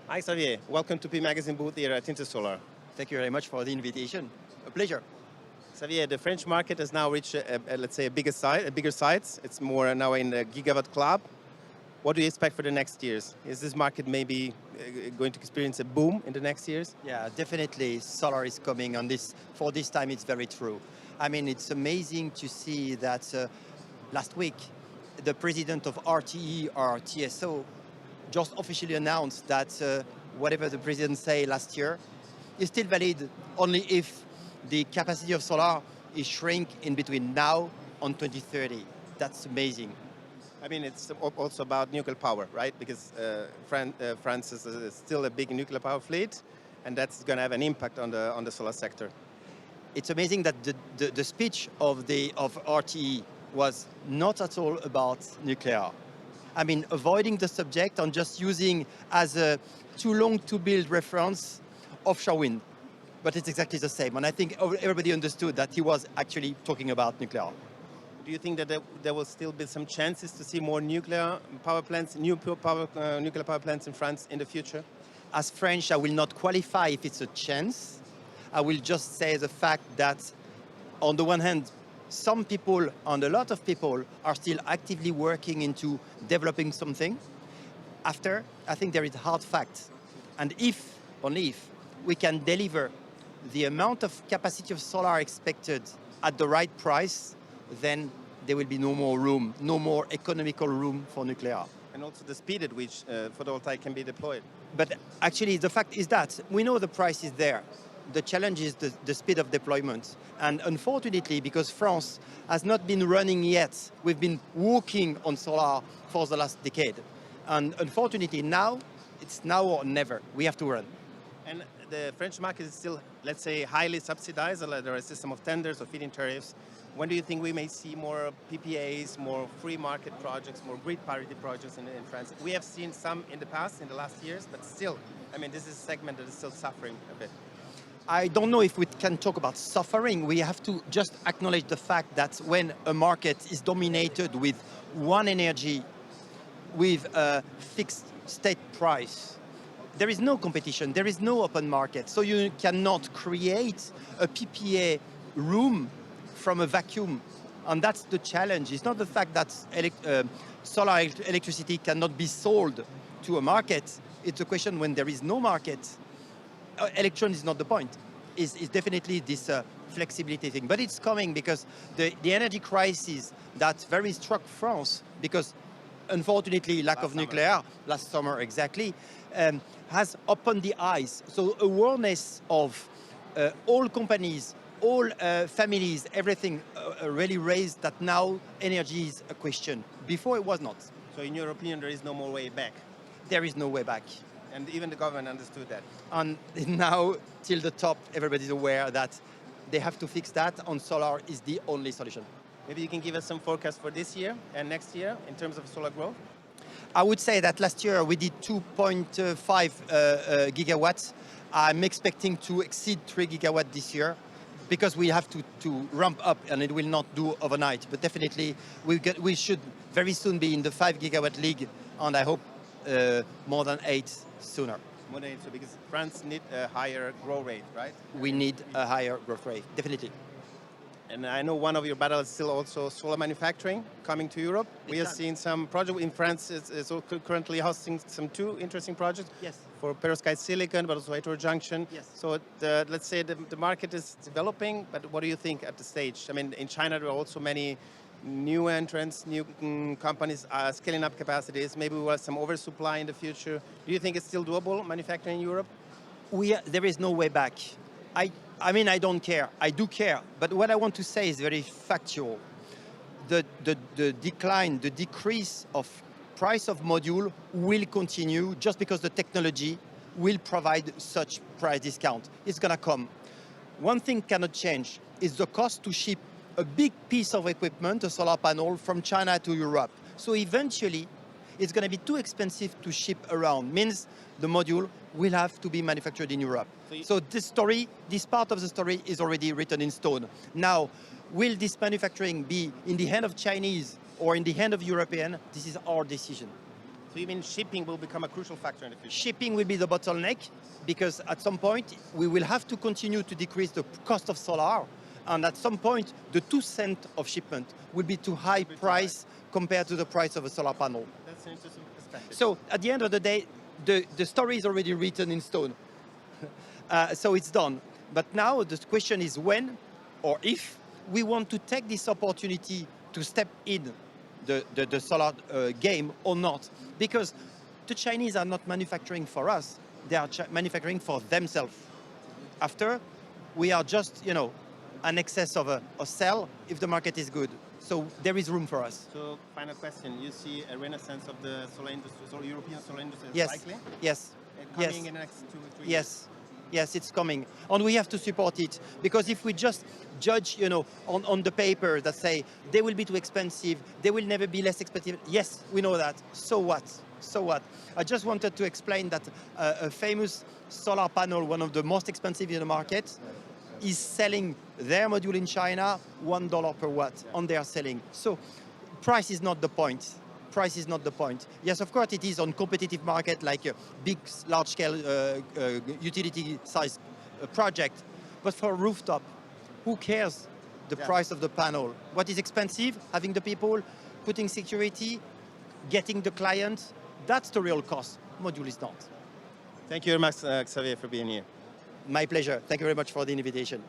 Hi Xavier, welcome to P Magazine booth here at Intersolar. Thank you very much for the invitation. A pleasure. Xavier, the French market has now reached, let's say, a bigger size. It's more now in the gigawatt club. What do you expect for the next years? Is this market maybe going to experience a boom in the next years? Yeah, definitely solar is coming on this. For this time, it's very true. I mean, it's amazing to see that last week, the president of RTE or TSO just officially announced that whatever the president said last year is still valid only if the capacity of solar is shrink in between now and 2030. That's amazing. I mean, it's also about nuclear power, right? Because France is still a big nuclear power fleet, and that's going to have an impact on the solar sector. It's amazing that the speech of RTE was not at all about nuclear. I mean, avoiding the subject and just using as a too long to build reference offshore wind. But it's exactly the same. And I think everybody understood that he was actually talking about nuclear. Do you think that there will still be some chances to see more nuclear power plants, nuclear power plants in France in the future? As French, I will not qualify if it's a chance. I will just say the fact that, on the one hand, some people and a lot of people are still actively working into developing something. After, I think there is a hard fact. And if, only if, we can deliver the amount of capacity of solar expected at the right price, then there will be no more room, no more economical room for nuclear. And also the speed at which photovoltaic can be deployed. But actually, the fact is that we know the price is there. The challenge is the speed of deployment. And unfortunately, because France has not been running yet, we've been working on solar for the last decade. And unfortunately now, it's now or never. We have to run. And the French market is still, let's say, highly subsidized. There are a system of tenders or feed-in tariffs. When do you think we may see more PPAs, more free market projects, more grid parity projects in France? We have seen some in the past, in the last years, but still, I mean, this is a segment that is still suffering a bit. I don't know if we can talk about suffering. We have to just acknowledge the fact that when a market is dominated with one energy, with a fixed state price, there is no competition, there is no open market. So you cannot create a PPA room from a vacuum. And that's the challenge. It's not the fact that solar electricity cannot be sold to a market. It's a question when there is no market. Electron is not the point. It's definitely this flexibility thing. But it's coming because the energy crisis that very struck France, because unfortunately lack of nuclear, last summer exactly, has opened the eyes. So awareness of all companies, all families, everything really raised that now energy is a question. Before it was not. So in your opinion, there is no more way back? There is no way back. And even the government understood that. And now, till the top, everybody's aware that they have to fix that, and solar is the only solution. Maybe you can give us some forecast for this year and next year in terms of solar growth? I would say that last year we did 2.5 gigawatts. I'm expecting to exceed 3 gigawatts this year because we have to ramp up, and it will not do overnight. But definitely, we should very soon be in the 5 gigawatt league, and I hope more than 8 sooner. More than 8, so because France needs a higher growth rate, right? We need a higher growth rate, definitely. And I know one of your battles is still also solar manufacturing coming to Europe. We have seen some project in France is currently hosting some 2 interesting projects. Yes. For perovskite silicon, but also heterojunction. Yes. So let's say the market is developing, but what do you think at the stage? I mean, in China there are also many new entrants, new companies are scaling up capacities. Maybe we will have some oversupply in the future. Do you think it's still doable, manufacturing in Europe? There is no way back. I mean, I don't care. I do care. But what I want to say is very factual. The decline, the decrease of price of module will continue just because the technology will provide such price discount. It's going to come. One thing cannot change is the cost to ship a big piece of equipment, a solar panel, from China to Europe. So eventually, it's going to be too expensive to ship around. Means the module will have to be manufactured in Europe. So this part of the story is already written in stone. Now, will this manufacturing be in the hand of Chinese or in the hand of European? This is our decision. So you mean shipping will become a crucial factor in the future? Shipping will be the bottleneck because at some point we will have to continue to decrease the cost of solar, and at some point the 2 cents of shipment will be too high price compared to the price of a solar panel. That's an interesting perspective. So at the end of the day, the story is already written in stone. So it's done. But now the question is when or if we want to take this opportunity to step in the solar game or not. Because the Chinese are not manufacturing for us, they are manufacturing for themselves. After, we are just, an excess of a cell if the market is good. So there is room for us. So final question, you see a renaissance of the solar industry, so European solar industry is Yes, likely? yes, Coming yes. in the next 2 or 3 years? Yes, yes, it's coming. And we have to support it. Because if we just judge, on the paper that say they will be too expensive, they will never be less expensive. Yes, we know that. So what? So what? I just wanted to explain that a famous solar panel, one of the most expensive in the market, is selling their module in China $1 per watt, and they are selling. So price is not the point. Price is not the point. Yes, of course, it is on competitive market like a big, large-scale utility-size project. But for rooftop, who cares the price of the panel? What is expensive? Having the people, putting security, getting the client. That's the real cost. Module is not. Thank you very much, Xavier, for being here. My pleasure. Thank you very much for the invitation.